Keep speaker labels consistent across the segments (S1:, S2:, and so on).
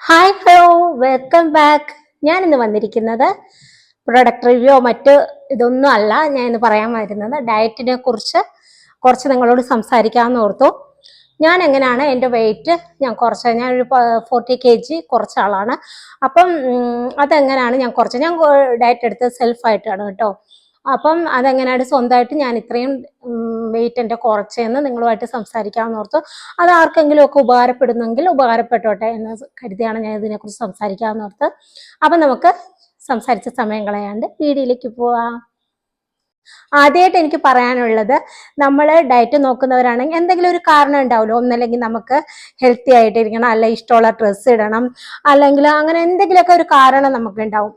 S1: Hi hello welcome back. ഞാൻ ഇന്ന് വന്നിരിക്കുന്നത് പ്രൊഡക്റ്റ് റിവ്യൂ മറ്റ് ഇതൊന്നും അല്ല. ഞാൻ ഇന്ന് പറയാൻ വരുന്നത് ഡയറ്റിനെ കുറിച്ച് കുറച്ച് നിങ്ങളോട് സംസാരിക്കാമെന്ന് ഓർത്തു. ഞാൻ എങ്ങനെയാണ് എൻ്റെ വെയിറ്റ് ഞാനൊരു 40 kg കുറച്ച ആളാണ്. അപ്പം അതെങ്ങനെയാണ് ഞാൻ ഡയറ്റ് എടുത്തത് സെൽഫായിട്ടാണ് കേട്ടോ. അപ്പം അതെങ്ങനെയാണ് സ്വന്തമായിട്ട് ഞാൻ ഇത്രയും വെയിറ്റ് എൻ്റെ കുറച്ചെന്ന് നിങ്ങളുമായിട്ട് സംസാരിക്കാമെന്ന് ഓർത്തു. അത് ആർക്കെങ്കിലും ഒക്കെ ഉപകാരപ്പെടുന്നെങ്കിൽ ഉപകാരപ്പെട്ടോട്ടെ എന്ന് കരുതിയാണ് ഞാൻ ഇതിനെക്കുറിച്ച് സംസാരിക്കാമെന്ന് ഓർത്ത്. അപ്പം നമുക്ക് സംസാരിച്ച സമയം കളയാണ്ട് വീഡിയോയിലേക്ക് പോവാം. ആദ്യമായിട്ട് എനിക്ക് പറയാനുള്ളത്, നമ്മൾ ഡയറ്റ് നോക്കുന്നവരാണെങ്കിൽ എന്തെങ്കിലും ഒരു കാരണം ഉണ്ടാവുമല്ലോ. ഒന്നല്ലെങ്കിൽ നമുക്ക് ഹെൽത്തി ആയിട്ടിരിക്കണം, അല്ല ഇഷ്ടമുള്ള ഡ്രസ്സ് ഇടണം, അല്ലെങ്കിൽ അങ്ങനെ എന്തെങ്കിലുമൊക്കെ ഒരു കാരണം നമുക്ക് ഉണ്ടാവും.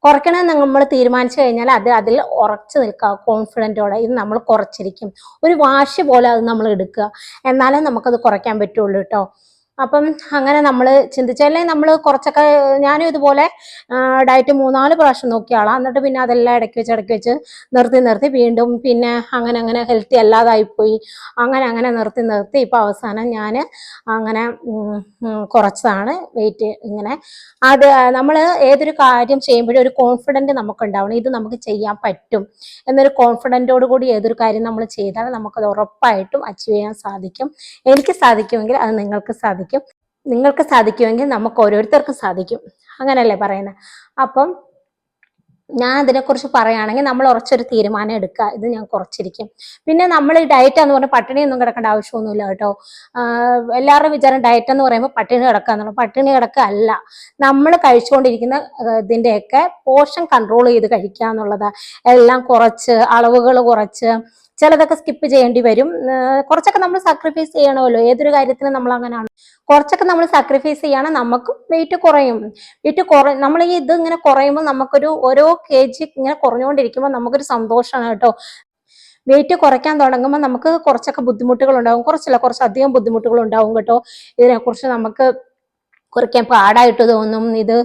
S1: കുറയ്ക്കണമെന്ന് നമ്മൾ തീരുമാനിച്ചു കഴിഞ്ഞാൽ അതിൽ ഉറച്ചു നിൽക്കുക കോൺഫിഡൻറ്റോടെ. ഇത് നമ്മൾ കുറച്ചിരിക്കും, ഒരു വാശി പോലെ അത് നമ്മൾ എടുക്കുക, എന്നാലേ നമുക്കത് കുറയ്ക്കാൻ പറ്റുള്ളൂ കേട്ടോ. അപ്പം അങ്ങനെ നമ്മൾ ചിന്തിച്ചാലേ നമ്മൾ കുറച്ചൊക്കെ, ഞാനും ഇതുപോലെ ഡയറ്റ് 3-4 പ്രാവശ്യം നോക്കിയ ആളാണ്. എന്നിട്ട് പിന്നെ അതെല്ലാം ഇടയ്ക്ക് വെച്ച് നിർത്തി വീണ്ടും പിന്നെ അങ്ങനെ ഹെൽത്തി അല്ലാതായിപ്പോയി. അങ്ങനെ നിർത്തി ഇപ്പം അവസാനം ഞാൻ അങ്ങനെ കുറച്ചതാണ് വെയിറ്റ്. ഇങ്ങനെ അത് നമ്മൾ ഏതൊരു കാര്യം ചെയ്യുമ്പോഴും ഒരു കോൺഫിഡൻറ്റ് നമുക്കുണ്ടാവണം. ഇത് നമുക്ക് ചെയ്യാൻ പറ്റും എന്നൊരു കോൺഫിഡൻറ്റോട് കൂടി ഏതൊരു കാര്യം നമ്മൾ ചെയ്താൽ നമുക്കത് ഉറപ്പായിട്ടും അച്ചീവ് ചെയ്യാൻ സാധിക്കും. എനിക്ക് സാധിക്കുമെങ്കിൽ അത് നിങ്ങൾക്ക് സാധിക്കുമെങ്കിൽ നമുക്ക് ഓരോരുത്തർക്കും സാധിക്കും, അങ്ങനല്ലേ പറയുന്നത്. അപ്പം ഞാൻ അതിനെക്കുറിച്ച് പറയുകയാണെങ്കിൽ നമ്മൾ ഉറച്ചൊരു തീരുമാനം എടുക്കുക, ഇത് ഞാൻ കുറച്ചിരിക്കും. പിന്നെ നമ്മൾ ഈ ഡയറ്റ് എന്ന് പറഞ്ഞാൽ പട്ടിണിയൊന്നും കിടക്കേണ്ട ആവശ്യമൊന്നുമില്ല കേട്ടോ. എല്ലാവരുടെയും വിചാരം ഡയറ്റ് എന്ന് പറയുമ്പോൾ പട്ടിണി കിടക്കുക എന്നുള്ള. പട്ടിണി കിടക്കുക അല്ല, നമ്മൾ കഴിച്ചുകൊണ്ടിരിക്കുന്ന ഇതിൻ്റെയൊക്കെ പോർഷൻ കൺട്രോൾ ചെയ്ത് കഴിക്കുക എന്നുള്ളതാണ്. എല്ലാം കുറച്ച്, അളവുകൾ കുറച്ച്, ചിലതൊക്കെ സ്കിപ്പ് ചെയ്യേണ്ടി വരും. കുറച്ചൊക്കെ നമ്മൾ സാക്രിഫൈസ് ചെയ്യണമല്ലോ, ഏതൊരു കാര്യത്തിനും നമ്മൾ അങ്ങനെയാണ്. കുറച്ചൊക്കെ നമ്മൾ സാക്രിഫൈസ് ചെയ്യണം, നമുക്ക് വെയിറ്റ് കുറയും. നമ്മൾ ഈ ഇത് ഇങ്ങനെ കുറയുമ്പോൾ നമുക്കൊരു ഓരോ kg ഇങ്ങനെ കുറഞ്ഞുകൊണ്ടിരിക്കുമ്പോൾ നമുക്കൊരു സന്തോഷമാണ് കേട്ടോ. വെയിറ്റ് കുറയ്ക്കാൻ തുടങ്ങുമ്പോൾ നമുക്ക് കുറച്ചൊക്കെ ബുദ്ധിമുട്ടുകൾ ഉണ്ടാവും, കുറച്ചധികം ബുദ്ധിമുട്ടുകൾ ഉണ്ടാവും കേട്ടോ. ഇതിനെക്കുറിച്ച് നമുക്ക് കുറയ്ക്കാൻ പാടായിട്ട് തോന്നും, ഇത്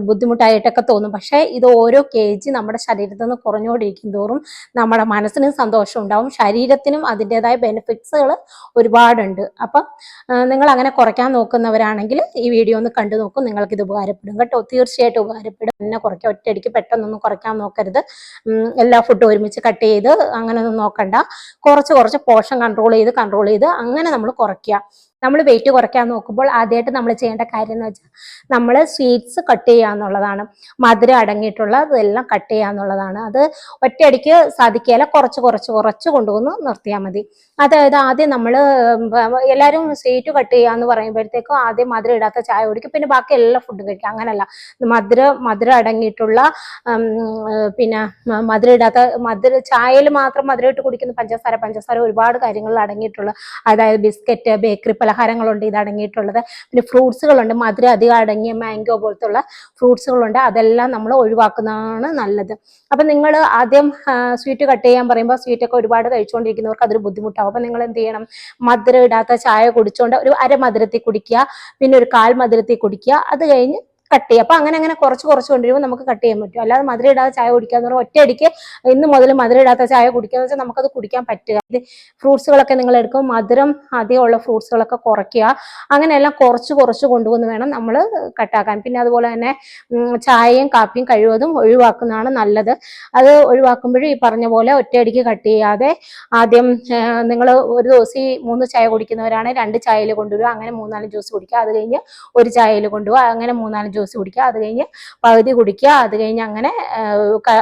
S1: ബുദ്ധിമുട്ടായിട്ടൊക്കെ തോന്നും. പക്ഷേ ഇത് ഓരോ kg നമ്മുടെ ശരീരത്തിൽ നിന്ന് കുറഞ്ഞുകൊണ്ടിരിക്കും തോറും നമ്മുടെ മനസ്സിനും സന്തോഷം ഉണ്ടാവും, ശരീരത്തിനും അതിൻ്റെതായ ബെനിഫിറ്റ്സുകൾ ഒരുപാടുണ്ട്. അപ്പം നിങ്ങൾ അങ്ങനെ കുറയ്ക്കാൻ നോക്കുന്നവരാണെങ്കിൽ ഈ വീഡിയോ ഒന്ന് കണ്ടു നോക്കും, നിങ്ങൾക്കിത് ഉപകാരപ്പെടും കേട്ടോ. തീർച്ചയായിട്ടും ഉപകാരപ്പെടും. പിന്നെ കുറയ്ക്കാൻ ഒറ്റയടിക്ക് പെട്ടെന്നൊന്നും കുറയ്ക്കാൻ നോക്കരുത്. എല്ലാ ഫുഡും ഒരുമിച്ച് കട്ട് ചെയ്ത് അങ്ങനെയൊന്നും നോക്കണ്ട. കുറച്ച് പോർഷൻ കൺട്രോൾ ചെയ്ത് അങ്ങനെ നമ്മൾ കുറയ്ക്കുക. നമ്മൾ വെയിറ്റ് കുറയ്ക്കാൻ നോക്കുമ്പോൾ ആദ്യമായിട്ട് നമ്മൾ ചെയ്യേണ്ട കാര്യം എന്ന് വെച്ചാൽ നമ്മൾ സ്വീറ്റ്സ് കട്ട് ചെയ്യുക എന്നുള്ളതാണ്. മധുരം അടങ്ങിയിട്ടുള്ള ഇതെല്ലാം കട്ട് ചെയ്യുക എന്നുള്ളതാണ്. അത് ഒറ്റയടിക്ക് സാധിക്കുകയില്ല, കുറച്ച് കൊണ്ടുവന്ന് നിർത്തിയാൽ മതി. അതായത് ആദ്യം നമ്മൾ എല്ലാവരും സ്വീറ്റ് കട്ട് ചെയ്യുക എന്ന് പറയുമ്പോഴത്തേക്കും ആദ്യം മധുരം ഇടാത്ത ചായ കുടിക്കും, പിന്നെ ബാക്കി എല്ലാ ഫുഡും കഴിക്കും. അങ്ങനല്ല, മധുരം അടങ്ങിയിട്ടുള്ള പിന്നെ ചായയിൽ മാത്രം മധുരം ഇട്ട് കുടിക്കുന്ന പഞ്ചസാര ഒരുപാട് കാര്യങ്ങളിൽ അടങ്ങിയിട്ടുള്ള, അതായത് ബിസ്ക്കറ്റ്, ബേക്കറി പലഹാരങ്ങളുണ്ട് ഇത് അടങ്ങിയിട്ടുള്ളത്. പിന്നെ ഫ്രൂട്ട്സുകളുണ്ട്, മധുരം അധികം അടങ്ങിയ മാംഗോ പോലത്തുള്ള ഫ്രൂട്ട്സുകളുണ്ട്. അതെല്ലാം നമ്മൾ ഒഴിവാക്കുന്നതാണ് നല്ലത്. അപ്പം നിങ്ങൾ ആദ്യം സ്വീറ്റ് കട്ട് ചെയ്യാൻ പറയുമ്പോൾ സ്വീറ്റൊക്കെ ഒരുപാട് കഴിച്ചുകൊണ്ടിരിക്കുന്നവർക്ക് അതൊരു ബുദ്ധിമുട്ടാവും. അപ്പം നിങ്ങൾ എന്ത് ചെയ്യണം, മധുരം ഇടാത്ത ചായ കുടിച്ചുകൊണ്ട് ഒരു 1/2 മധുരത്തിൽ കുടിക്കുക, പിന്നെ ഒരു 1/4 മധുരത്തിൽ കുടിക്കുക, അത് കഴിഞ്ഞ് കട്ട് ചെയ്യുക. അപ്പൊ അങ്ങനെ കുറച്ച് കൊണ്ടുവരുമ്പോൾ നമുക്ക് കട്ട് ചെയ്യാൻ പറ്റും. അല്ലാതെ മധുരം ഇടാതെ ചായ കുടിക്കുക എന്ന് പറഞ്ഞാൽ ഒറ്റയടിക്ക് ഇന്ന് മുതൽ മധുരം ഇടാത്ത ചായ കുടിക്കുക എന്ന് വെച്ചാൽ നമുക്കത് കുടിക്കാൻ പറ്റുക. ഫ്രൂട്ട്സുകളൊക്കെ നിങ്ങൾ എടുക്കും, മധുരം അധികമുള്ള ഫ്രൂട്ട്സുകളൊക്കെ കുറയ്ക്കുക. അങ്ങനെയെല്ലാം കുറച്ച് കൊണ്ടുവന്ന് വേണം നമ്മൾ കട്ടാക്കാൻ. പിന്നെ അതുപോലെ തന്നെ ചായയും കാപ്പിയും കഴിവതും ഒഴിവാക്കുന്നതാണ് നല്ലത്. അത് ഒഴിവാക്കുമ്പോഴും ഈ പറഞ്ഞ പോലെ ഒറ്റയടിക്ക് കട്ട് ചെയ്യാതെ ആദ്യം നിങ്ങൾ ഒരു ദിവസം 3 ചായ കുടിക്കുന്നവരാണ് 2 ചായയിൽ കൊണ്ടുവരിക, അങ്ങനെ 3-4 ജ്യൂസ് കുടിക്കുക. അത് കഴിഞ്ഞ് 1 ചായയിൽ കൊണ്ടുപോകുക, അങ്ങനെ 3-4 ജ്യൂസ് കുടിക്കുക. അത് കഴിഞ്ഞ് പകുതി കുടിക്കുക. അത് കഴിഞ്ഞ് അങ്ങനെ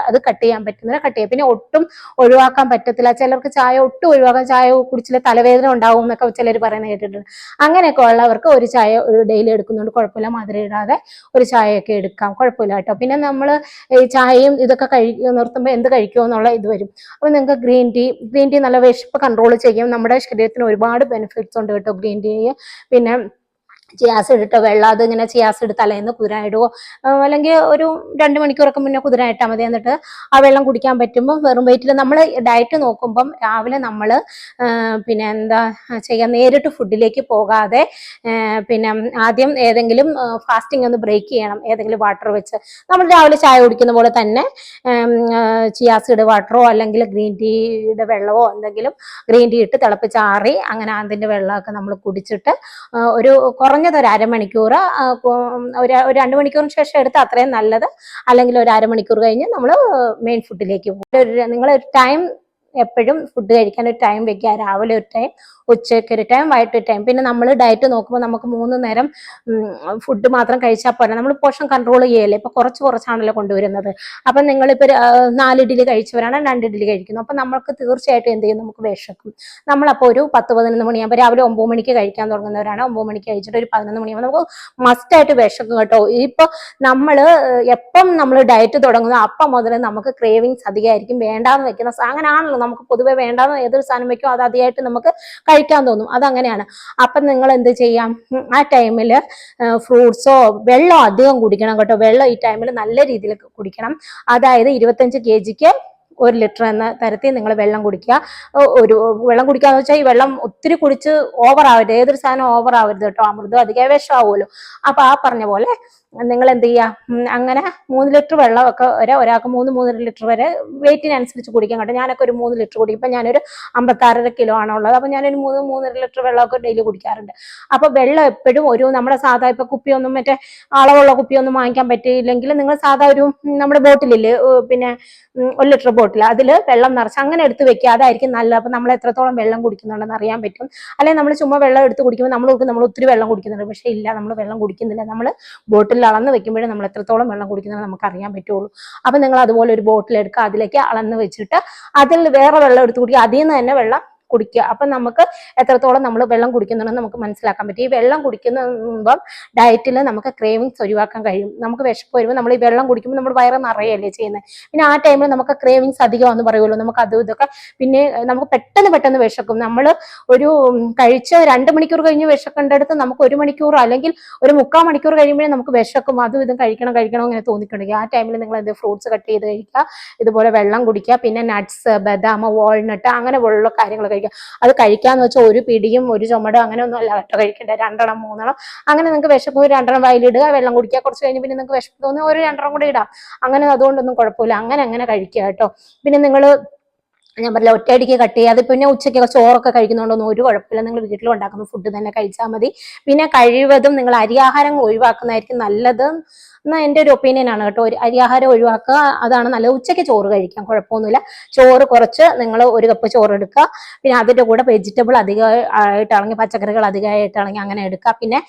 S1: അത് കട്ട് ചെയ്യാൻ പറ്റുന്നവരെ കട്ട് ചെയ്യുക. പിന്നെ ഒട്ടും ഒഴിവാക്കാൻ പറ്റത്തില്ല, ചിലർക്ക് ചായ ഒട്ടും ഒഴിവാക്കാൻ, ചായ കുടിച്ചില്ല തലവേദന ഉണ്ടാവും എന്നൊക്കെ ചിലർ പറയുന്നത് കേട്ടിട്ടുണ്ട്. അങ്ങനെയൊക്കെ ഉള്ളവർക്ക് ഒരു ചായ ഡെയിലി എടുക്കുന്നുണ്ട് കുഴപ്പമില്ല, മധുരം ഇടാതെ ഒരു ചായയൊക്കെ എടുക്കാം, കുഴപ്പമില്ല കേട്ടോ. പിന്നെ നമ്മൾ ഈ ചായയും ഇതൊക്കെ നിർത്തുമ്പോൾ എന്ത് കഴിക്കുമോ എന്നുള്ള ഇത് വരും. അപ്പോൾ നിങ്ങൾക്ക് ഗ്രീൻ ടീ നല്ല വിശപ്പ് കൺട്രോൾ ചെയ്യും. നമ്മുടെ ശരീരത്തിന് ഒരുപാട് ബെനിഫിറ്റ്സ് ഉണ്ട് കേട്ടോ ഗ്രീൻ ടീ. പിന്നെ ചിയാസിഡ് ഇട്ടോ വെള്ളം, അതിങ്ങനെ ചിയാസിഡ് തലേന്ന് കുതിരായിടുവോ, അല്ലെങ്കിൽ ഒരു 2 മണിക്കൂറൊക്കെ മുന്നേ കുതിരായിട്ടാൽ മതി. എന്നിട്ട് ആ വെള്ളം കുടിക്കാൻ പറ്റുമ്പോൾ വെറും വയറ്റിൽ നമ്മൾ ഡയറ്റ് നോക്കുമ്പം രാവിലെ നമ്മൾ പിന്നെ എന്താ ചെയ്യുക, നേരിട്ട് ഫുഡിലേക്ക് പോകാതെ പിന്നെ ആദ്യം ഏതെങ്കിലും ഫാസ്റ്റിംഗ് ഒന്ന് ബ്രേക്ക് ചെയ്യണം, ഏതെങ്കിലും വാട്ടർ വെച്ച്. നമ്മൾ രാവിലെ ചായ കുടിക്കുന്ന പോലെ തന്നെ ചിയാസിഡ് വാട്ടറോ അല്ലെങ്കിൽ ഗ്രീൻ ടീയുടെ വെള്ളമോ എന്തെങ്കിലും ഗ്രീൻ ടീ ഇട്ട് തിളപ്പിച്ചാറി അങ്ങനെ അതിൻ്റെ വെള്ളമൊക്കെ നമ്മൾ കുടിച്ചിട്ട് ഒരു കുറഞ്ഞ കുറഞ്ഞത് ഒരു അരമണിക്കൂർ, ഒരു 2 മണിക്കൂറിന് ശേഷം എടുത്താൽ അത്രയും നല്ലത്. അല്ലെങ്കിൽ ഒരു അരമണിക്കൂർ കഴിഞ്ഞ് നമ്മൾ മെയിൻ ഫുഡിലേക്ക് പോകും. നിങ്ങളൊരു ടൈം എപ്പോഴും ഫുഡ് കഴിക്കാൻ ഒരു ടൈം വെക്കുക. രാവിലെ ഒരു ടൈം, ഉച്ചയ്ക്ക് ഒരു ടൈം, വൈകിട്ട് ഒരു ടൈം. പിന്നെ നമ്മൾ ഡയറ്റ് നോക്കുമ്പോൾ നമുക്ക് 3 നേരം ഫുഡ് മാത്രം കഴിച്ചാൽ പോരാ, നമ്മൾ പോഷൻ കൺട്രോൾ ചെയ്യല്ലേ. ഇപ്പൊ കുറച്ചാണല്ലോ കൊണ്ടുവരുന്നത്. അപ്പൊ നിങ്ങളിപ്പോ 4 ഇഡ്ഡലി കഴിച്ചവരാണ് 2 ഇഡ്ഡലി കഴിക്കുന്നു. അപ്പൊ നമ്മൾക്ക് തീർച്ചയായിട്ടും എന്ത് ചെയ്യും, നമുക്ക് വിശക്കും. നമ്മളപ്പോൾ ഒരു 10-11 മണിയാകുമ്പോൾ, രാവിലെ 9 മണിക്ക് കഴിക്കാൻ തുടങ്ങുന്നവരാണ്, 9 മണിക്ക് കഴിച്ചിട്ട് ഒരു 11 മണിയാകുമ്പോൾ നമുക്ക് മസ്റ്റായിട്ട് വിശക്കും കേട്ടോ. ഇപ്പൊ നമ്മള് എപ്പം നമ്മൾ ഡയറ്റ് തുടങ്ങുന്നു അപ്പം മുതൽ നമുക്ക് ക്രേവിങ്സ് അധികമായിരിക്കും. വേണ്ടാന്ന് വെക്കുന്ന അങ്ങനെയാണല്ലോ, നമുക്ക് പൊതുവെ വേണ്ടാന്ന് ഏതൊരു സാധനം വെക്കും അത് അധികമായിട്ട് നമുക്ക് കഴിക്കാൻ തോന്നും. അതങ്ങനെയാണ്. അപ്പൊ നിങ്ങൾ എന്ത് ചെയ്യാം, ആ ടൈമില് ഫ്രൂട്ട്സോ വെള്ളം അധികം കുടിക്കണം കേട്ടോ. വെള്ളം ഈ ടൈമിൽ നല്ല രീതിയിൽ കുടിക്കണം. അതായത് 25 kgക്ക് 1 ലിറ്റർ എന്ന തരത്തിൽ നിങ്ങൾ വെള്ളം കുടിക്കുക. വെള്ളം കുടിക്കാന്ന് വെച്ചാൽ ഈ വെള്ളം ഒത്തിരി കുടിച്ച് ഓവർ ആവരുത്. ഏതൊരു സാധനം ഓവർ ആവരുത് കേട്ടോ, അമൃതം അധികം വിഷമാവുമല്ലോ. അപ്പൊ ആ പറഞ്ഞ പോലെ നിങ്ങൾ എന്ത് ചെയ്യുക, അങ്ങനെ 3 ലിറ്റർ വെള്ളമൊക്കെ വരെ ഒരാൾക്ക് 3-3.5 ലിറ്റർ വരെ വെയിറ്റിനനുസരിച്ച് കുടിക്കാം കേട്ടോ. ഞാനൊക്കെ ഒരു 3 ലിറ്റർ കുടിക്കും. ഇപ്പൊ ഞാനൊരു 56.5 കിലോ ആണുള്ളത്. അപ്പൊ ഞാനൊരു 3-3.5 ലിറ്റർ വെള്ളമൊക്കെ ഡെയിലി കുടിക്കാറുണ്ട്. അപ്പൊ വെള്ളം എപ്പോഴും ഒരു നമ്മുടെ സാധാ ഇപ്പൊ കുപ്പിയൊന്നും മറ്റേ അളവുള്ള കുപ്പിയൊന്നും വാങ്ങിക്കാൻ പറ്റിയില്ലെങ്കിൽ നിങ്ങൾ സാധാ ഒരു നമ്മുടെ ബോട്ടിലില്ലേ, പിന്നെ 1 ലിറ്റർ ബോട്ടിൽ, അതിൽ വെള്ളം നിറച്ച് അങ്ങനെ എടുത്ത് വെക്കുക. അതായിരിക്കും നല്ലത്. അപ്പൊ നമ്മൾ എത്രത്തോളം വെള്ളം കുടിക്കുന്നുണ്ടെന്ന് അറിയാൻ പറ്റും. അല്ലെങ്കിൽ നമ്മൾ ചുമ്മാ വെള്ളം എടുത്ത് കുടിക്കുമ്പോൾ നമ്മൾ ഒത്തിരി വെള്ളം കുടിക്കുന്നുണ്ട്, പക്ഷെ ഇല്ല, നമ്മൾ വെള്ളം കുടിക്കുന്നില്ല. നമ്മൾ ബോട്ടിൽ അളന്ന് വെക്കുമ്പോഴേ നമ്മൾ എത്രത്തോളം വെള്ളം കുടിക്കുന്നത് നമുക്ക് അറിയാൻ പറ്റുള്ളൂ. അപ്പൊ നിങ്ങൾ അതുപോലെ ഒരു ബോട്ടിൽ എടുക്കുക, അതിലേക്ക് അളന്ന് വെച്ചിട്ട് അതിൽ വേറെ വെള്ളം എടുത്ത് കുടിക്കുക, അതിൽ നിന്ന് തന്നെ വെള്ളം കുടിക്കുക. അപ്പൊ നമുക്ക് എത്രത്തോളം നമ്മൾ വെള്ളം കുടിക്കുന്നുണ്ടെന്ന് നമുക്ക് മനസ്സിലാക്കാൻ പറ്റും. ഈ വെള്ളം കുടിക്കുമ്പം ഡയറ്റിൽ നമുക്ക് ക്രേവിങ്സ് ഒഴിവാക്കാൻ കഴിയും. നമുക്ക് വിശപ്പ് വരുമ്പോൾ നമ്മൾ ഈ വെള്ളം കുടിക്കുമ്പോൾ നമ്മുടെ വയറ് നിറയല്ലേ ചെയ്യുന്നത്. പിന്നെ ആ ടൈമിൽ നമുക്ക് ക്രേവിങ്സ് അധികമാണെന്ന് പറയുമല്ലോ, നമുക്ക് അതും ഇതൊക്കെ. പിന്നെ നമുക്ക് പെട്ടെന്ന് വിശക്കും. നമ്മൾ ഒരു കഴിച്ച് 2 മണിക്കൂർ കഴിഞ്ഞ് വിശക്കേണ്ടടുത്ത് നമുക്ക് 1 മണിക്കൂർ അല്ലെങ്കിൽ ഒരു 3/4 മണിക്കൂർ കഴിയുമ്പോഴേ നമുക്ക് വിശക്കും. അതും ഇതും കഴിക്കണം ഇങ്ങനെ തോന്നിയിട്ടുണ്ടെങ്കിൽ ആ ടൈമിൽ നിങ്ങൾ എന്ത് ഫ്രൂട്ട്സ് കട്ട് ചെയ്ത് കഴിക്കുക, ഇതുപോലെ വെള്ളം കുടിക്കുക, പിന്നെ നട്ട്സ്, ബദാം, വാൾനട്ട് അങ്ങനെ ഉള്ള കാര്യങ്ങൾ കഴിക്കുക. അത് കഴിക്കാന്ന് വെച്ചാൽ ഒരു പിടിയും ഒരു ചുമടും അങ്ങനെ ഒന്നും അല്ല കേട്ടോ കഴിക്കേണ്ട, 2 3 അങ്ങനെ നിങ്ങൾക്ക് വിശപ്പ് 2 വയലിടുക, വെള്ളം കുടിക്കുക. കുറച്ച് കഴിഞ്ഞ് പിന്നെ നിങ്ങൾക്ക് വിശപ്പ് തോന്നി ഒരു 2 കൂടെ ഇടാം. അങ്ങനെ അതുകൊണ്ടൊന്നും കുഴപ്പമില്ല. അങ്ങനെ കഴിക്കുക കേട്ടോ. പിന്നെ നിങ്ങൾ ഞാൻ പറഞ്ഞില്ല, ഒറ്റയടിക്ക് കട്ട് ചെയ്യുക. അത് പിന്നെ ഉച്ചയ്ക്കൊക്കെ ചോറൊക്കെ കഴിക്കുന്നതുകൊണ്ടൊന്നും ഒരു കുഴപ്പമില്ല. നിങ്ങൾ വീട്ടിൽ ഉണ്ടാക്കുന്ന ഫുഡ് തന്നെ കഴിച്ചാൽ മതി. പിന്നെ കഴിവതും നിങ്ങൾ അരിയാഹാരം ഒഴിവാക്കുന്നതായിരിക്കും നല്ലത് എന്നാ എൻ്റെ ഒരു ഒപ്പീനിയൻ ആണ് കേട്ടോ. ഒരു അരിയാഹാരം ഒഴിവാക്കുക, അതാണ് നല്ലത്. ഉച്ചയ്ക്ക് ചോറ് കഴിക്കാം, കുഴപ്പമൊന്നുമില്ല. ചോറ് കുറച്ച് നിങ്ങൾ 1 കപ്പ് ചോറ് എടുക്കുക. പിന്നെ അതിൻ്റെ കൂടെ വെജിറ്റബിൾ അധികമായിട്ടാണെങ്കിൽ, പച്ചക്കറികൾ അധികമായിട്ടാണെങ്കിൽ അങ്ങനെ എടുക്കുക. പിന്നെ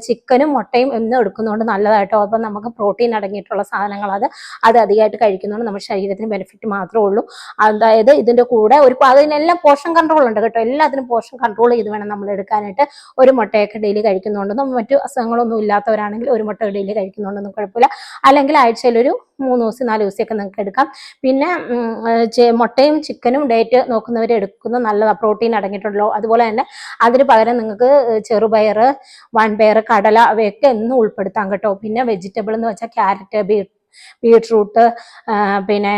S1: ചിക്കനും മുട്ടയും എന്നും എടുക്കുന്നതുകൊണ്ട് നല്ലതായിട്ടോ. അപ്പം നമുക്ക് പ്രോട്ടീൻ അടങ്ങിയിട്ടുള്ള സാധനങ്ങൾ അത് അധികമായിട്ട് കഴിക്കുന്നതുകൊണ്ട് നമ്മുടെ ശരീരത്തിന് ബെനിഫിറ്റ് മാത്രമേ ഉള്ളൂ. അതായത് ഇതിന്റെ കൂടെ അതിനെല്ലാം പോഷൻ കൺട്രോൾ ഉണ്ട് കേട്ടോ. എല്ലാത്തിനും പോഷൻ കൺട്രോൾ ചെയ്ത് വേണം നമ്മൾ എടുക്കാനായിട്ട്. 1 മുട്ടയൊക്കെ ഡെയിലി കഴിക്കുന്നുണ്ടെന്നും മറ്റു അസുഖങ്ങളൊന്നും ഇല്ലാത്തവരാണെങ്കിൽ 1 മുട്ട ഡെയിലി കഴിക്കുന്നുണ്ടെന്നും കുഴപ്പമില്ല. അല്ലെങ്കിൽ ആഴ്ചയിൽ ഒരു 3 ദിവസം 4 ദിവസമൊക്കെ നിങ്ങൾക്ക് എടുക്കാം. പിന്നെ മുട്ടയും ചിക്കനും ഡേറ്റ് നോക്കുന്നവർ എടുക്കുന്നത് നല്ലതാണ്, പ്രോട്ടീൻ അടങ്ങിയിട്ടുണ്ടല്ലോ. അതുപോലെ തന്നെ അതിന് പകരം നിങ്ങൾക്ക് ചെറുപയർ, വൻപയർ, കടല അവയൊക്കെ എന്നും ഉൾപ്പെടുത്താം കേട്ടോ. പിന്നെ വെജിറ്റബിൾ എന്ന് വെച്ചാൽ ക്യാരറ്റ്, ബീട്രൂട്ട്, പിന്നെ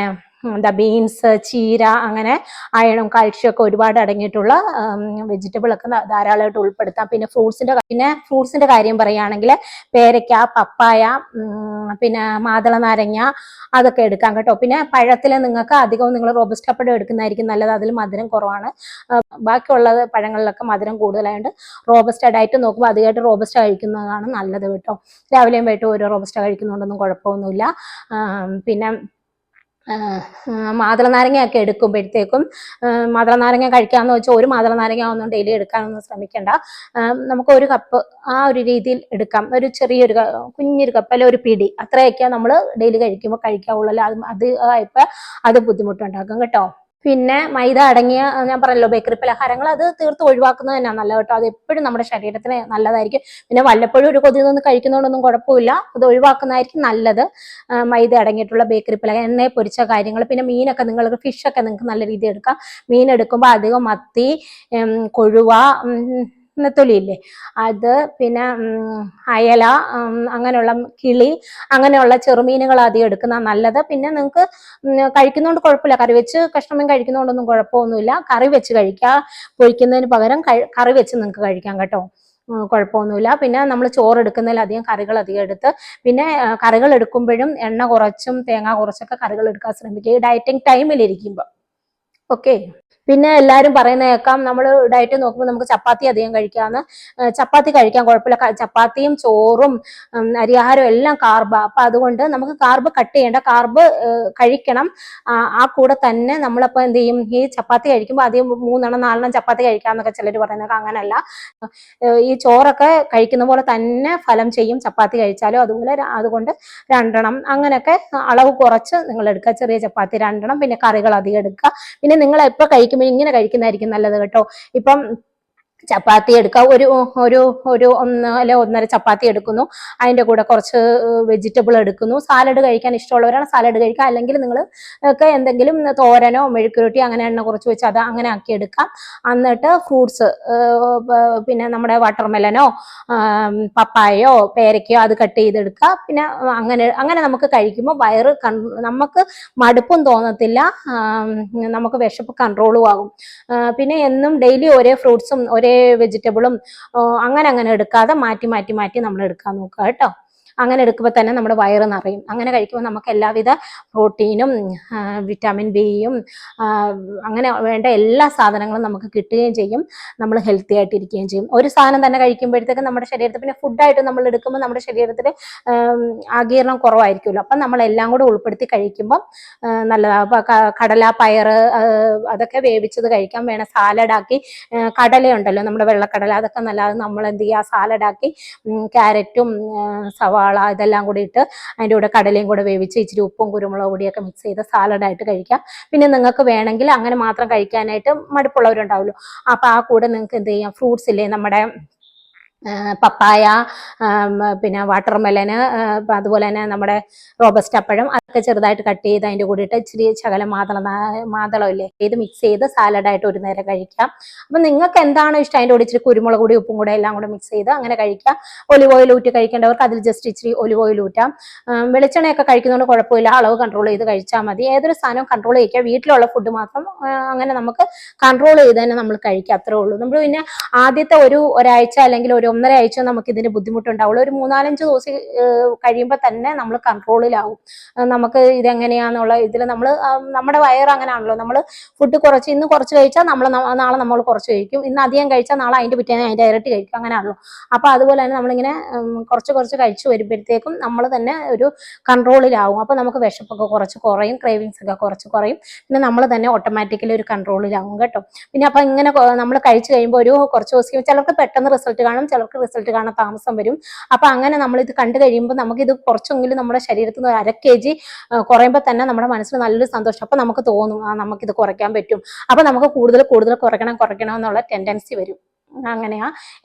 S1: ബീൻസ്, ചീര, അങ്ങനെ അയണും കാൽഷ്യം ഒക്കെ ഒരുപാട് അടങ്ങിയിട്ടുള്ള വെജിറ്റബിൾ ഒക്കെ ധാരാളമായിട്ട് ഉൾപ്പെടുത്താം. പിന്നെ ഫ്രൂട്ട്സിന്റെ കാര്യം പറയുകയാണെങ്കിൽ പേരയ്ക്ക, പപ്പായ, പിന്നെ മാതള നാരങ്ങ അതൊക്കെ എടുക്കാം കേട്ടോ. പിന്നെ പഴത്തിൽ നിങ്ങൾക്ക് അധികവും നിങ്ങൾ റോബസ്റ്റ പഴം എടുക്കുന്നതായിരിക്കും നല്ലത്. അതിൽ മധുരം കുറവാണ്. ബാക്കിയുള്ള പഴങ്ങളിലൊക്കെ മധുരം കൂടുതലായതുകൊണ്ട് റോബസ്റ്റ ഡയറ്റ് നോക്കുമ്പോൾ അധികമായിട്ട് റോബസ്റ്റ കഴിക്കുന്നതാണ് നല്ലത് കേട്ടോ. രാവിലെയും വൈകിട്ടും ഓരോ റോബസ്റ്റ കഴിക്കുന്നതുകൊണ്ടൊന്നും കുഴപ്പമൊന്നുമില്ല. പിന്നെ മാതള നാരങ്ങയൊക്കെ എടുക്കുമ്പോഴത്തേക്കും മാതള നാരങ്ങ കഴിക്കാമെന്ന് വെച്ചാൽ ഒരു മാതള നാരങ്ങ ഒന്നും ഡെയിലി എടുക്കാനൊന്നും ശ്രമിക്കേണ്ട. നമുക്ക് 1 കപ്പ് ആ ഒരു രീതിയിൽ എടുക്കാം. ഒരു കുഞ്ഞൊരു കപ്പ് അല്ലെ ഒരു പിടി, അത്രയൊക്കെ നമ്മൾ ഡെയിലി കഴിക്കുമ്പോൾ കഴിക്കാവുള്ളൂ. അത് ബുദ്ധിമുട്ടുണ്ടാക്കും കേട്ടോ. പിന്നെ മൈദ അടങ്ങിയ ഞാൻ പറഞ്ഞല്ലോ ബേക്കറി പലഹാരങ്ങൾ, അത് തീർത്ത് ഒഴിവാക്കുന്നത് തന്നെയാണ് നല്ലത് കേട്ടോ. അത് എപ്പോഴും നമ്മുടെ ശരീരത്തിന് നല്ലതായിരിക്കും. പിന്നെ വല്ലപ്പോഴും ഒരു കൊതി നിന്ന് കഴിക്കുന്നതുകൊണ്ടൊന്നും കുഴപ്പമില്ല, അത് ഒഴിവാക്കുന്നതായിരിക്കും നല്ലത്. മൈദ അടങ്ങിയിട്ടുള്ള ബേക്കറി പലഹാരം, എണ്ണയെ പൊരിച്ച കാര്യങ്ങൾ. പിന്നെ മീനൊക്കെ ഫിഷൊക്കെ നിങ്ങൾക്ക് നല്ല രീതിയിൽ എടുക്കാം. മീൻ എടുക്കുമ്പോൾ അധികം മത്തി, കൊഴുവ, നെത്തൊലിയില്ലേ അത്, പിന്നെ അയല, അങ്ങനെയുള്ള കിളി, അങ്ങനെയുള്ള ചെറുമീനുകൾ അധികം എടുക്കുന്ന നല്ലത്. പിന്നെ നിങ്ങൾക്ക് കഴിക്കുന്നതുകൊണ്ട് കുഴപ്പമില്ല, കറി വെച്ച് കഷ്ണമീൻ കഴിക്കുന്നതുകൊണ്ടൊന്നും കുഴപ്പമൊന്നുമില്ല. കറി വെച്ച് കഴിക്കുക, പൊരിക്കുന്നതിന് പകരം കറി വെച്ച് നിങ്ങൾക്ക് കഴിക്കാം കേട്ടോ, കുഴപ്പമൊന്നുമില്ല. പിന്നെ നമ്മൾ ചോറ് എടുക്കുന്നതിൽ അധികം കറികൾ അധികം എടുത്ത്, പിന്നെ കറികൾ എടുക്കുമ്പോഴും എണ്ണ കുറച്ചും തേങ്ങ കുറച്ചൊക്കെ കറികൾ എടുക്കാൻ ശ്രമിക്കുക ഈ ഡയറ്റിംഗ് ടൈമിലിരിക്കുമ്പോൾ. ഓക്കെ. പിന്നെ എല്ലാവരും പറയുന്ന കേൾക്കാം, നമ്മൾ ഡയറ്റ് നോക്കുമ്പോൾ നമുക്ക് ചപ്പാത്തി അധികം കഴിക്കാമെന്ന്. ചപ്പാത്തി കഴിക്കാൻ കുഴപ്പമില്ല, ചപ്പാത്തിയും ചോറും അരിയാഹാരവും എല്ലാം കാർബാ. അപ്പൊ അതുകൊണ്ട് നമുക്ക് കാർബ് കട്ട് ചെയ്യേണ്ട, കാർബ് കഴിക്കണം. ആ കൂടെ തന്നെ നമ്മളപ്പോൾ എന്ത് ചെയ്യും, ഈ ചപ്പാത്തി കഴിക്കുമ്പോൾ ആദ്യം 3 4 ചപ്പാത്തി കഴിക്കാമെന്നൊക്കെ ചിലർ പറയുന്നത്. അങ്ങനല്ല, ഈ ചോറൊക്കെ കഴിക്കുന്ന പോലെ തന്നെ ഫലം ചെയ്യും ചപ്പാത്തി കഴിച്ചാലും. അതുകൊണ്ട് 2 അങ്ങനെയൊക്കെ അളവ് കുറച്ച് നിങ്ങൾ എടുക്കുക. ചെറിയ ചപ്പാത്തി 2, പിന്നെ കറികൾ അധികം എടുക്കുക. പിന്നെ നിങ്ങൾ എപ്പോൾ കഴിക്കുമ്പോൾ ഇങ്ങനെ കഴിക്കുന്നതായിരിക്കും നല്ലത് കേട്ടോ. ഇപ്പം ചപ്പാത്തി എടുക്കുക, ഒരു ഒരു ഒരു 1 അല്ലെ 1.5 ചപ്പാത്തി എടുക്കുന്നു, അതിന്റെ കൂടെ കുറച്ച് വെജിറ്റബിൾ എടുക്കുന്നു. സാലഡ് കഴിക്കാൻ ഇഷ്ടമുള്ളവരാണ് സാലഡ് കഴിക്കുക, അല്ലെങ്കിൽ നിങ്ങൾ ഒക്കെ എന്തെങ്കിലും തോരനോ മെഴുക്കുരുട്ടി അങ്ങനെ എണ്ണ കുറച്ച് വെച്ച് അത് അങ്ങനെ ആക്കി എടുക്കാം. എന്നിട്ട് ഫ്രൂട്ട്സ്, പിന്നെ നമ്മുടെ വാട്ടർമെലനോ പപ്പായയോ പേരയ്ക്കയോ അത് കട്ട് ചെയ്തെടുക്കുക. പിന്നെ അങ്ങനെ നമുക്ക് കഴിക്കുമ്പോൾ വയറ് നമുക്ക് മടുപ്പും തോന്നത്തില്ല, നമുക്ക് വിശപ്പ് കൺട്രോളും ആകും. പിന്നെ എന്നും ഡെയിലി ഒരേ ഫ്രൂട്ട്സും ഒരേ വെജിറ്റബിളും അങ്ങനെ എടുക്കാതെ മാറ്റി നമ്മൾ എടുക്കാൻ നോക്കുക കേട്ടോ. അങ്ങനെ എടുക്കുമ്പോൾ തന്നെ നമ്മുടെ വയറ് നിറയും. അങ്ങനെ കഴിക്കുമ്പോൾ നമുക്ക് എല്ലാവിധ പ്രോട്ടീനും വിറ്റാമിൻ ബിയും അങ്ങനെ വേണ്ട എല്ലാ സാധനങ്ങളും നമുക്ക് കിട്ടുകയും ചെയ്യും. നമ്മൾ ഹെൽത്തി ആയിട്ടിരിക്കുകയും ചെയ്യും. ഒരു സാധനം തന്നെ കഴിക്കുമ്പോഴത്തേക്ക് നമ്മുടെ ശരീരത്തിൽ, പിന്നെ ഫുഡായിട്ട് നമ്മൾ എടുക്കുമ്പോൾ നമ്മുടെ ശരീരത്തിൽ ആഗീരണം കുറവായിരിക്കുമല്ലോ. അപ്പം നമ്മളെല്ലാം കൂടെ ഉൾപ്പെടുത്തി കഴിക്കുമ്പോൾ നല്ലതാണ്. അപ്പൊ കടല, പയറ് അതൊക്കെ വേവിച്ചത് കഴിക്കാൻ വേണം. സാലഡാക്കി കടലയുണ്ടല്ലോ, നമ്മുടെ വെള്ളക്കടല, അതൊക്കെ നല്ലത്. നമ്മൾ എന്ത് ചെയ്യുക, സാലഡാക്കി ക്യാരറ്റും സവാള ഇതെല്ലാം കൂടി ഇട്ട് അതിൻ്റെ കൂടെ കടലയും കൂടെ വേവിച്ച് ഇച്ചിരി ഉപ്പും കുരുമുളക് പൊടിയൊക്കെ മിക്സ് ചെയ്ത് സാലഡായിട്ട് കഴിക്കാം. പിന്നെ നിങ്ങൾക്ക് വേണമെങ്കിൽ അങ്ങനെ മാത്രം കഴിക്കാനായിട്ട് മടുപ്പുള്ളവരുണ്ടാവുമല്ലോ, അപ്പൊ ആ കൂടെ നിങ്ങൾക്ക് എന്ത് ചെയ്യാം, ഫ്രൂട്ട്സ് ഇല്ലേ, നമ്മുടെ പപ്പായ, പിന്നെ വാട്ടർമെലന്, അതുപോലെ തന്നെ നമ്മുടെ റോബസ്റ്റ് പഴം, അതൊക്കെ ചെറുതായിട്ട് കട്ട് ചെയ്ത് അതിൻ്റെ കൂടെ ഇട്ട് ഇച്ചിരി ശകലം മാതളമില്ലേ ഇത് മിക്സ് ചെയ്ത് സാലഡായിട്ട് ഒരു നേരം കഴിക്കാം. അപ്പം നിങ്ങൾക്ക് എന്താണോ ഇഷ്ടം അതിൻ്റെ കൂടെ ഇച്ചിരി കുരുമുളക് കൂടി ഉപ്പും കൂടെ എല്ലാം കൂടെ മിക്സ് ചെയ്ത് അങ്ങനെ കഴിക്കാം. ഒലിവ് ഓയിൽ ഊറ്റി കഴിക്കേണ്ടവർക്ക് അതിൽ ജസ്റ്റ് ഇച്ചിരി ഒലിവ് ഓയിൽ ഊറ്റാം. വെളിച്ചെണ്ണയൊക്കെ കഴിക്കുന്നതുകൊണ്ട് കുഴപ്പമില്ല, അളവ് കൺട്രോൾ ചെയ്ത് കഴിച്ചാൽ മതി. ഏതൊരു സാധനവും കൺട്രോൾ ചെയ്യിക്കുക, വീട്ടിലുള്ള ഫുഡ് മാത്രം അങ്ങനെ നമുക്ക് കൺട്രോൾ ചെയ്ത് തന്നെ നമ്മൾ കഴിക്കുക, അത്രേ ഉള്ളൂ. നമ്മൾ പിന്നെ ആദ്യത്തെ ഒരാഴ്ച അല്ലെങ്കിൽ 1.5 ആഴ്ച നമുക്ക് ഇതിന്റെ ബുദ്ധിമുട്ടുണ്ടാവുള്ളൂ. ഒരു 3-4 ദിവസം കഴിയുമ്പോൾ തന്നെ നമ്മൾ കൺട്രോളിലാവും. നമുക്ക് ഇതെങ്ങനെയാന്നുള്ള ഇതിൽ നമ്മുടെ വയറ് അങ്ങനെയാണല്ലോ, നമ്മൾ ഫുഡ് കുറച്ച് ഇന്ന് കുറച്ച് കഴിച്ചാൽ നാളെ നമ്മൾ കുറച്ച് കഴിക്കും, ഇന്ന് അധികം കഴിച്ചാൽ നാളെ അതിന്റെ പിറ്റേന്ന് അതിന്റെ ഇരട്ടി കഴിക്കും, അങ്ങനെയാണല്ലോ. അപ്പൊ അതുപോലെ തന്നെ നമ്മളിങ്ങനെ കുറച്ച് കഴിച്ചു വരുമ്പോഴത്തേക്കും നമ്മൾ തന്നെ ഒരു കൺട്രോളിലാവും. അപ്പൊ നമുക്ക് വിശപ്പൊക്കെ കുറച്ച് കുറയും, ക്രേവിങ്സ് ഒക്കെ കുറച്ച് കുറയും. പിന്നെ നമ്മൾ തന്നെ ഓട്ടോമാറ്റിക്കലി ഒരു കൺട്രോളിലാവും കേട്ടോ. പിന്നെ അപ്പൊ ഇങ്ങനെ നമ്മൾ കഴിച്ചു കഴിയുമ്പോൾ ഒരു കുറച്ച് ദിവസം ചിലർക്ക് പെട്ടെന്ന് റിസൾട്ട് കാണും, ചിലർക്ക് റിസൾട്ട് കാണാൻ താമസം വരും. അപ്പൊ അങ്ങനെ നമ്മളിത് കണ്ടു കഴിയുമ്പോൾ നമുക്കിത് കുറച്ചെങ്കിലും നമ്മുടെ ശരീരത്തിൽ നിന്ന് 1/2 kg കുറയുമ്പോൾ തന്നെ നമ്മുടെ മനസ്സിൽ നല്ലൊരു സന്തോഷം. അപ്പൊ നമുക്ക് തോന്നും നമുക്കിത് കുറയ്ക്കാൻ പറ്റും. അപ്പൊ നമുക്ക് കൂടുതൽ കുറയ്ക്കണം എന്നുള്ള ടെൻഡൻസി വരും.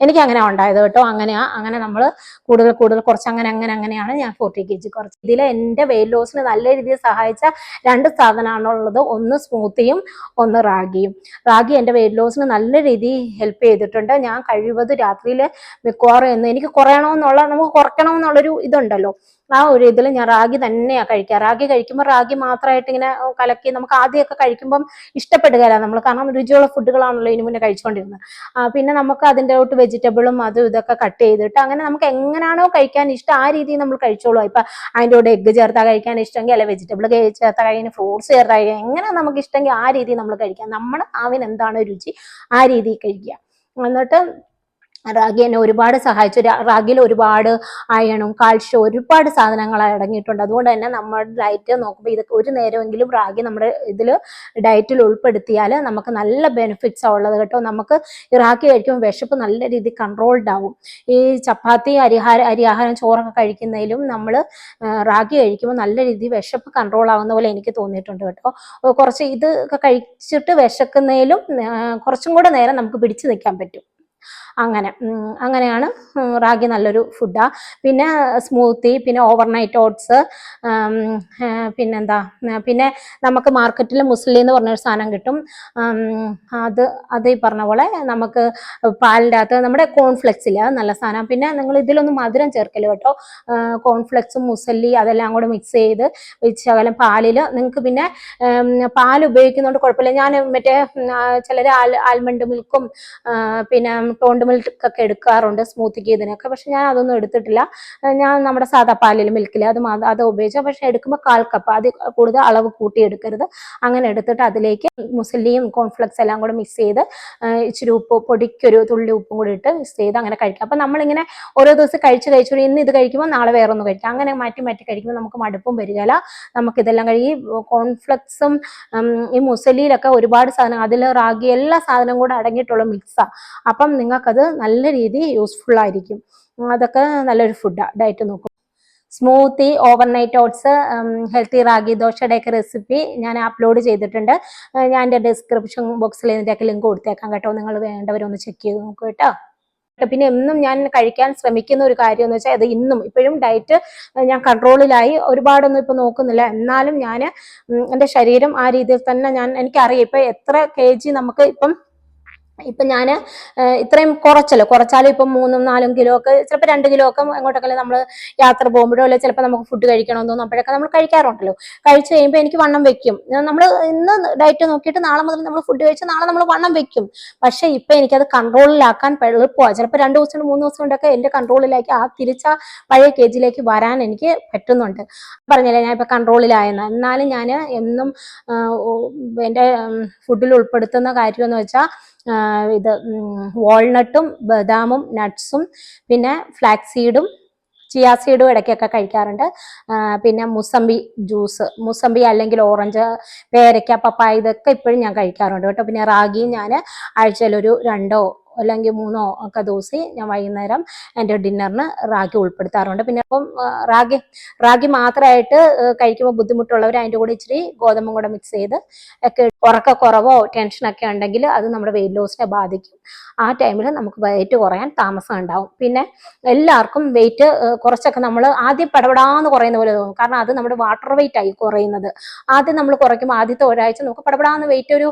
S1: എനിക്ക് അങ്ങനെ ഉണ്ടായത് കേട്ടോ. അങ്ങനെ നമ്മൾ കൂടുതൽ കുറച്ച് അങ്ങനെയാണ് ഞാൻ 40 kg കുറച്ച്. ഇതിൽ എൻ്റെ വെയിറ്റ് ലോസിന് നല്ല രീതിയിൽ സഹായിച്ച 2 സാധനമാണുള്ളത്. ഒന്ന് സ്മൂത്തിയും, ഒന്ന് റാഗിയും. റാഗി എൻ്റെ വെയിറ്റ് ലോസിന് നല്ല രീതിയിൽ ഹെൽപ്പ് ചെയ്തിട്ടുണ്ട്. ഞാൻ കഴിവത് രാത്രിയിൽ മിക്കവാറും എനിക്ക് നമുക്ക് കുറയ്ക്കണമെന്നുള്ളൊരു ഇതുണ്ടല്ലോ, ആ ഒരു ഇതിൽ ഞാൻ റാഗി തന്നെയാണ് കഴിക്കുക. റാഗി കഴിക്കുമ്പോൾ റാഗി മാത്രമായിട്ട് ഇങ്ങനെ കലക്കി, നമുക്ക് ആദ്യമൊക്കെ കഴിക്കുമ്പം ഇഷ്ടപ്പെടുകയില്ല നമ്മൾ, കാരണം രുചിയുള്ള ഫുഡുകളാണല്ലോ ഇനി മുന്നേ കഴിച്ചുകൊണ്ടിരുന്നത്. പിന്നെ നമുക്ക് അതിൻ്റെ തൊട്ട് വെജിറ്റബിളും അതും ഇതൊക്കെ കട്ട് ചെയ്തിട്ട് അങ്ങനെ നമുക്ക് എങ്ങനെയാണോ കഴിക്കാൻ ഇഷ്ടം ആ രീതിയിൽ നമ്മൾ കഴിച്ചോളൂ. ഇപ്പൊ അതിൻ്റെ കൂടെ എഗ്ഗ് ചേർത്താ കഴിക്കാൻ ഇഷ്ടമെങ്കിൽ, അല്ലെ വെജിറ്റബിൾ ചേർത്താ കഴിക്കാൻ, ഫ്രൂട്ട്സ് ചേർത്താ കഴിക്കാൻ, എങ്ങനെ നമുക്ക് ഇഷ്ടമെങ്കിൽ ആ രീതിയിൽ നമ്മൾ കഴിക്കാം. നമ്മുടെ നാവിന് എന്താണ് രുചി ആ രീതിയിൽ കഴിക്കുക. എന്നിട്ട് റാഗി എന്നെ ഒരുപാട് സഹായിച്ചു. റാഗിയിൽ ഒരുപാട് അയണും കാൽഷ്യം ഒരുപാട് സാധനങ്ങൾ അടങ്ങിയിട്ടുണ്ട്. അതുകൊണ്ട് തന്നെ നമ്മുടെ ഡയറ്റ് നോക്കുമ്പോൾ ഇതൊക്കെ ഒരു നേരമെങ്കിലും റാഗി നമ്മുടെ ഇതിൽ ഡയറ്റിൽ ഉൾപ്പെടുത്തിയാൽ നമുക്ക് നല്ല ബെനിഫിറ്റ്സാണ് ഉള്ളത് കേട്ടോ. നമുക്ക് റാഗി കഴിക്കുമ്പോൾ വിശപ്പ് നല്ല രീതിയിൽ കൺട്രോൾഡ് ആവും. ഈ ചപ്പാത്തി അരിയാഹാരം ചോറൊക്കെ കഴിക്കുന്നതിലും നമ്മൾ റാഗി കഴിക്കുമ്പോൾ നല്ല രീതിയിൽ വിശപ്പ് കൺട്രോൾ ആവുന്ന പോലെ എനിക്ക് തോന്നിയിട്ടുണ്ട് കേട്ടോ. കുറച്ച് ഇതൊക്കെ കഴിച്ചിട്ട് വിശക്കുന്നതിലും കുറച്ചും കൂടെ നേരം നമുക്ക് പിടിച്ചു നിൽക്കാൻ പറ്റും. അങ്ങനെയാണ് റാഗി നല്ലൊരു ഫുഡാണ്. പിന്നെ സ്മൂത്തി, പിന്നെ ഓവർനൈറ്റ് ഓട്സ്, പിന്നെ നമുക്ക് മാർക്കറ്റിൽ മുസ്ലി എന്ന് പറഞ്ഞൊരു സാധനം കിട്ടും. അത് ഈ പറഞ്ഞ പോലെ നമുക്ക് പാലിൻ്റെ അകത്ത് നമ്മുടെ കോൺഫ്ലെക്സ് ഇല്ല, അത് നല്ല സാധനം. പിന്നെ നിങ്ങൾ ഇതിലൊന്നും മധുരം ചേർക്കല് കേട്ടോ. കോൺഫ്ലെക്സും മുസല്ലി അതെല്ലാം കൂടെ മിക്സ് ചെയ്ത് ശകലം പാലിൽ നിങ്ങൾക്ക്, പിന്നെ പാൽ ഉപയോഗിക്കുന്നതുകൊണ്ട് കുഴപ്പമില്ല. ഞാൻ മറ്റേ ചിലർ ആൽമണ്ട് മിൽക്കും പിന്നെ ടോണ്ട് കൾഡ് മിൽക്ക് ഒക്കെ എടുക്കാറുണ്ട് സ്മൂത്തിക്ക് ഇതിനൊക്കെ. പക്ഷെ ഞാൻ അതൊന്നും എടുത്തിട്ടില്ല. ഞാൻ നമ്മുടെ സാധാ പാലിൽ മിൽക്കിൽ അത് ഉപയോഗിച്ചാൽ. പക്ഷെ എടുക്കുമ്പോൾ 1/4 കപ്പ്, അത് കൂടുതൽ അളവ് കൂട്ടി എടുക്കരുത്. അങ്ങനെ എടുത്തിട്ട് അതിലേക്ക് മുസല്ലിയും കോൺഫ്ലെക്സ് എല്ലാം കൂടെ മിക്സ് ചെയ്ത് ഇച്ചിരി ഉപ്പ്, പൊടിക്കൊരു തുള്ളി ഉപ്പും കൂടി ഇട്ട് മിക്സ് ചെയ്ത് അങ്ങനെ കഴിക്കാം. അപ്പൊ നമ്മളിങ്ങനെ ഓരോ ദിവസം കഴിച്ചു ഇന്ന് ഇത് കഴിക്കുമ്പോൾ നാളെ വേറൊന്ന് കഴിക്കാം. അങ്ങനെ മാറ്റി മാറ്റി കഴിക്കുമ്പോൾ നമുക്ക് മടുപ്പും വരികയില്ല. നമുക്കിതെല്ലാം കഴിയും. ഈ കോൺഫ്ലെക്സും ഈ മുസലിയിലൊക്കെ ഒരുപാട് സാധനം, അതിൽ റാഗി എല്ലാ സാധനവും കൂടെ അടങ്ങിയിട്ടുള്ള മിക്സാ. അപ്പം നിങ്ങൾക്കത് നല്ല രീതിയിൽ യൂസ്ഫുൾ ആയിരിക്കും. അതൊക്കെ നല്ലൊരു ഫുഡാണ്. ഡയറ്റ് നോക്കും. Smoothie, overnight oats, healthy ragi ദോശയുടെയൊക്കെ റെസിപ്പി ഞാൻ അപ്ലോഡ് ചെയ്തിട്ടുണ്ട്. ഞാൻ എൻ്റെ ഡിസ്ക്രിപ്ഷൻ ബോക്സിൽ ഇതിൻ്റെയൊക്കെ ലിങ്ക് കൊടുത്തേക്കാം കേട്ടോ. നിങ്ങൾ വേണ്ടവരൊന്ന് ചെക്ക് ചെയ്ത് നോക്കൂ കേട്ടോ. പിന്നെ എന്നും ഞാൻ കഴിക്കാൻ ശ്രമിക്കുന്ന ഒരു കാര്യം എന്ന് വെച്ചാൽ, അത് ഇപ്പോഴും ഡയറ്റ് ഞാൻ കൺട്രോളിലായി, ഒരുപാടൊന്നും ഇപ്പൊ നോക്കുന്നില്ല. എന്നാലും ഞാൻ എൻ്റെ ശരീരം ആ രീതിയിൽ തന്നെ എനിക്കറിയാം ഇപ്പൊ എത്ര kg നമുക്ക് ഇപ്പൊ ഞാൻ ഇത്രയും കുറച്ചാലും ഇപ്പം 3-4 കിലോ ഒക്കെ, ചിലപ്പോൾ 2 കിലോ ഒക്കെ എങ്ങോട്ടൊക്കെ നമ്മൾ യാത്ര പോകുമ്പോഴോ അല്ലെങ്കിൽ ചിലപ്പോൾ നമുക്ക് ഫുഡ് കഴിക്കണമെന്ന് തോന്നും, അപ്പോഴൊക്കെ നമ്മൾ കഴിക്കാറുണ്ടല്ലോ. കഴിച്ചു കഴിയുമ്പോൾ എനിക്ക് വണ്ണം വെക്കും. നമ്മൾ ഇന്ന് ഡയറ്റ് നോക്കിയിട്ട് നാളെ മുതൽ നമ്മൾ ഫുഡ് കഴിച്ച് നാളെ നമ്മൾ വണ്ണം വെക്കും. പക്ഷെ ഇപ്പൊ എനിക്കത് കൺട്രോളിലാക്കാൻ എളുപ്പമാണ്. ചിലപ്പോൾ 2 ദിവസം 3 ദിവസം കൊണ്ടൊക്കെ എന്റെ കൺട്രോളിലേക്ക് തിരിച്ച പഴയ kg വരാൻ എനിക്ക് പറ്റുന്നുണ്ട്. പറഞ്ഞില്ലേ ഞാൻ ഇപ്പൊ കൺട്രോളിലായെന്ന്. എന്നാലും ഞാൻ എന്നും എന്റെ ഫുഡിൽ ഉൾപ്പെടുത്തുന്ന കാര്യം എന്ന് വെച്ചാൽ ഇത് വാൾനട്ടും ബദാമും നട്ട്സും പിന്നെ ഫ്ലാക്സ് സീഡും ചിയാ സീഡും ഇടയ്ക്കൊക്കെ കഴിക്കാറുണ്ട്. പിന്നെ മുസമ്പി അല്ലെങ്കിൽ ഓറഞ്ച്, പേരയ്ക്ക, പപ്പായ ഇതൊക്കെ ഇപ്പോഴും ഞാൻ കഴിക്കാറുണ്ട് കേട്ടോ. പിന്നെ റാഗിയും ഞാൻ ആഴ്ചയിൽ ഒരു 2 അല്ലെങ്കിൽ 3 ഒക്കെ ദിവസം ഞാൻ വൈകുന്നേരം എൻ്റെ ഡിന്നറിന് റാഗി ഉൾപ്പെടുത്താറുണ്ട്. പിന്നെ അപ്പം റാഗി മാത്രമായിട്ട് കഴിക്കുമ്പോൾ ബുദ്ധിമുട്ടുള്ളവർ അതിൻ്റെ കൂടെ ഇച്ചിരി ഗോതമ്പും കൂടെ മിക്സ് ചെയ്ത് ഒക്കെ, ഉറക്കക്കുറവോ ടെൻഷനൊക്കെ ഉണ്ടെങ്കിൽ അത് നമ്മുടെ വെയിറ്റ് ലോസിനെ ബാധിക്കും. ആ ടൈമിൽ നമുക്ക് വെയിറ്റ് കുറയാൻ താമസം ഉണ്ടാവും. പിന്നെ എല്ലാവർക്കും വെയിറ്റ് കുറച്ചൊക്കെ നമ്മൾ ആദ്യം പടപടാന്ന് കുറയുന്ന പോലെ തോന്നും. കാരണം അത് നമ്മുടെ വാട്ടർ വെയിറ്റ് ആയി കുറയുന്നത്. ആദ്യം നമ്മൾ കുറയ്ക്കുമ്പോൾ ആദ്യത്തെ ഒരാഴ്ച നമുക്ക് പടപടാന്ന് വെയിറ്റ് ഒരു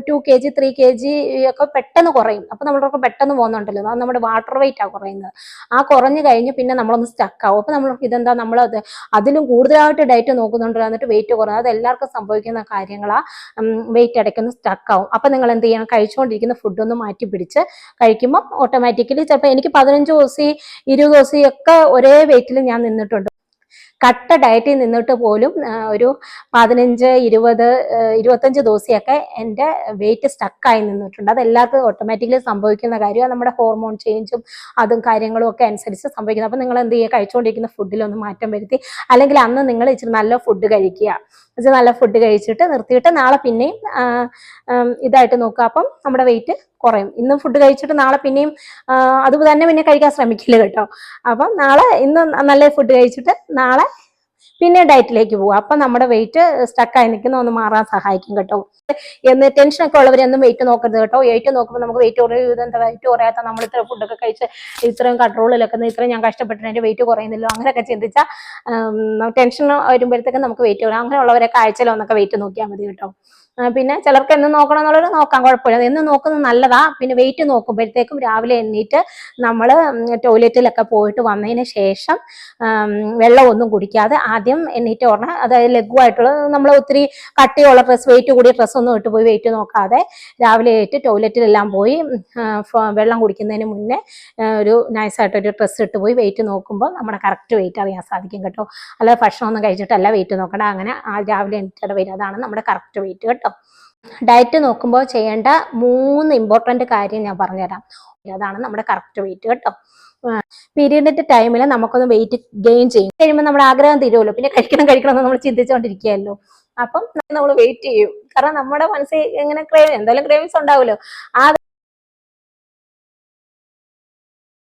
S1: 2 kg 3 kg ഒക്കെ പെട്ടെന്ന് കുറയും. അപ്പൊ നമ്മൾക്ക് പെട്ടെന്ന് പോകുന്നുണ്ടല്ലോ, അത് നമ്മുടെ വാട്ടർ വെയിറ്റ് ആ കുറയുന്നത്. ആ കുറഞ്ഞു കഴിഞ്ഞ് പിന്നെ നമ്മളൊന്ന് സ്റ്റക്ക് ആവും. അപ്പൊ നമ്മൾക്ക് ഇതെന്താ, നമ്മൾ അതിലും കൂടുതലായിട്ട് ഡയറ്റ് നോക്കുന്നുണ്ട് എന്നിട്ട് വെയിറ്റ് കുറയുന്നത്. അത് എല്ലാവർക്കും സംഭവിക്കുന്ന കാര്യങ്ങളാ. വെയിറ്റ് ഇടയ്ക്കൊന്ന് സ്റ്റക്ക് ആവും. അപ്പൊ നിങ്ങൾ എന്ത് ചെയ്യണം, കഴിച്ചുകൊണ്ടിരിക്കുന്ന ഫുഡ് ഒന്ന് മാറ്റി പിടിച്ച് കഴിക്കുമ്പോൾ ഓട്ടോമാറ്റിക്കലി ചിലപ്പോൾ എനിക്ക് 15 ദിവസം 20 ദിവസം ഒക്കെ ഒരേ വെയിറ്റിൽ ഞാൻ നിന്നിട്ടുണ്ട്. കട്ട ഡയറ്റിൽ നിന്നിട്ട് പോലും ഒരു 15, 20, 25 ദിവസമൊക്കെ എൻ്റെ വെയിറ്റ് സ്റ്റക്കായി നിന്നിട്ടുണ്ട്. അത് എല്ലാവർക്കും ഓട്ടോമാറ്റിക്കലി സംഭവിക്കുന്ന കാര്യമാണ്. നമ്മുടെ ഹോർമോൺ ചേഞ്ചും അതും കാര്യങ്ങളും ഒക്കെ അനുസരിച്ച് സംഭവിക്കുന്നത്. അപ്പം നിങ്ങൾ എന്ത് ചെയ്യുക, കഴിച്ചുകൊണ്ടിരിക്കുന്ന ഫുഡിലൊന്ന് മാറ്റം വരുത്തി, അല്ലെങ്കിൽ അന്ന് നിങ്ങൾ ഇച്ചിരി നല്ല ഫുഡ് കഴിക്കുക. നല്ല ഫുഡ് കഴിച്ചിട്ട് നിർത്തിയിട്ട് നാളെ പിന്നെയും ഇതായിട്ട് നോക്കുക. അപ്പം നമ്മുടെ വെയിറ്റ് കുറയും. ഇന്ന് ഫുഡ് കഴിച്ചിട്ട് നാളെ പിന്നെയും അത് തന്നെ പിന്നെ കഴിക്കാൻ ശ്രമിക്കില്ല കേട്ടോ. അപ്പം ഇന്ന് നല്ല ഫുഡ് കഴിച്ചിട്ട് നാളെ പിന്നെ ഡയറ്റിലേക്ക് പോകും. അപ്പൊ നമ്മുടെ വെയിറ്റ് സ്റ്റക്കായി നിൽക്കുന്ന ഒന്ന് മാറാൻ സഹായിക്കും കേട്ടോ. ടെൻഷനൊക്കെ ഉള്ളവരൊന്നും വെയിറ്റ് നോക്കരുത് കേട്ടോ. വെയിറ്റ് നോക്കുമ്പോൾ നമുക്ക് വെയിറ്റ് എന്താ വെയിറ്റ് കുറയാത്ത, നമ്മൾ ഇത്ര ഫുഡൊക്കെ കഴിച്ച് ഇത്രയും കൺട്രോളിലൊക്കെ ഇത്രയും ഞാൻ കഷ്ടപ്പെട്ടിട്ട് എൻ്റെ വെയിറ്റ് കുറയുന്നില്ലോ അങ്ങനെയൊക്കെ ചിന്തിച്ചാൽ ടെൻഷൻ വരുമ്പോഴത്തേക്കും നമുക്ക് വെയിറ്റ് കുറയും. അങ്ങനെയുള്ളവരൊക്കെ ആഴ്ചയിൽ ഒന്നൊക്കെ വെയിറ്റ് നോക്കിയാൽ മതി കേട്ടോ. പിന്നെ ചിലർക്ക് എന്ന് നോക്കണം എന്നുള്ളത് നോക്കാം, കുഴപ്പമില്ല. എന്ന് നോക്കുന്നത് നല്ലതാ. പിന്നെ വെയിറ്റ് നോക്കുമ്പോഴത്തേക്കും രാവിലെ എണ്ണീറ്റ് നമ്മൾ ടോയ്ലറ്റിലൊക്കെ പോയിട്ട് വന്നതിന് ശേഷം വെള്ളമൊന്നും കുടിക്കാതെ ആദ്യം എണ്ണീറ്റ് ഓർണം, അതായത് ലഘുവായിട്ടുള്ള, നമ്മൾ ഒത്തിരി കട്ടിയുള്ള വെയിറ്റ് കൂടിയ ഡ്രസ്സൊന്നും ഇട്ട് പോയി വെയിറ്റ് നോക്കാതെ രാവിലെ ആയിട്ട് ടോയ്ലറ്റിലെല്ലാം പോയി വെള്ളം കുടിക്കുന്നതിന് മുന്നേ ഒരു നൈസായിട്ടൊരു ഡ്രസ്സ് ഇട്ട് പോയി വെയിറ്റ് നോക്കുമ്പോൾ നമ്മുടെ കറക്റ്റ് വെയിറ്റ് അറിയാൻ സാധിക്കും കേട്ടോ. അല്ലാതെ ഭക്ഷണമൊന്നും കഴിച്ചിട്ടല്ല വെയിറ്റ് നോക്കണം. അങ്ങനെ രാവിലെ എണീറ്റയുടെ വെയിറ്റ്, അതാണ് നമ്മുടെ കറക്റ്റ് വെയിറ്റ് കേട്ടോ. ഡയറ്റ് നോക്കുമ്പോൾ ചെയ്യേണ്ട 3 ഇമ്പോർട്ടന്റ് കാര്യം ഞാൻ പറഞ്ഞുതരാം. അതാണ് നമ്മുടെ കറക്റ്റ് വെയിറ്റ് കേട്ടോ. പീരീഡിന്റെ ടൈമിൽ നമുക്കൊന്ന് വെയിറ്റ് ഗെയിൻ ചെയ്യും. കഴിയുമ്പോൾ നമ്മുടെ ആഗ്രഹം തീരുമല്ലോ, പിന്നെ കഴിക്കണം എന്ന് നമ്മൾ ചിന്തിച്ചുകൊണ്ടിരിക്കുകയല്ലോ. അപ്പം നമ്മൾ വെയിറ്റ് ചെയ്യും. കാരണം നമ്മുടെ മനസ്സിൽ ഇങ്ങനെ എന്തായാലും ക്രേവിങ്സ് ഉണ്ടാവുമല്ലോ. ആ